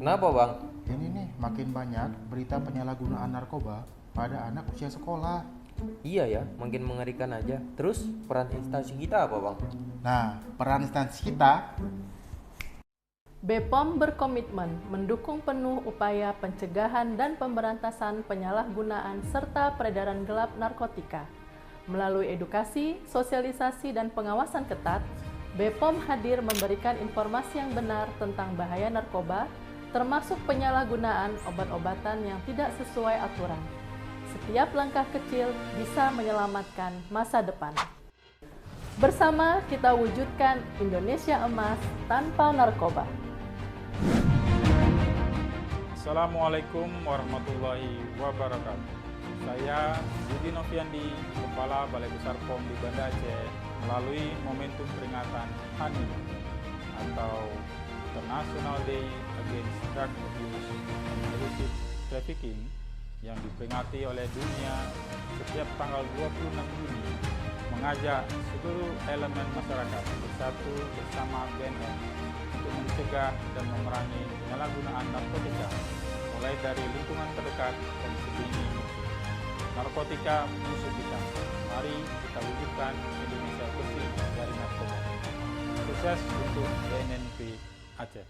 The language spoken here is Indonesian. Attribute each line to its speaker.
Speaker 1: Kenapa bang?
Speaker 2: Ini nih makin banyak berita penyalahgunaan narkoba pada anak usia sekolah.
Speaker 1: Iya ya, makin mengerikan aja. Terus peran instansi kita apa bang?
Speaker 2: Nah, peran instansi kita,
Speaker 3: BPOM berkomitmen mendukung penuh upaya pencegahan dan pemberantasan penyalahgunaan serta peredaran gelap narkotika. Melalui edukasi, sosialisasi, dan pengawasan ketat, BPOM hadir memberikan informasi yang benar tentang bahaya narkoba, termasuk penyalahgunaan obat-obatan yang tidak sesuai aturan. Setiap langkah kecil bisa menyelamatkan masa depan. Bersama kita wujudkan Indonesia emas tanpa narkoba.
Speaker 4: Assalamualaikum warahmatullahi wabarakatuh. Saya Budi Noviandi, Kepala Balai Besar POM di Banda Aceh, melalui momentum peringatan HANI atau International Day Against Drug Abuse and Illicit Trafficking yang diperingati oleh dunia setiap tanggal 26 Juni, mengajak seluruh elemen masyarakat bersatu bersama BNN untuk mencegah dan memerangi penyalahgunaan narkotika mulai dari lingkungan terdekat dan sedini mungkin. Narkotika musuh kita. Mari kita wujudkan Indonesia bersih dari narkoba. Sukses untuk BNNP Aceh.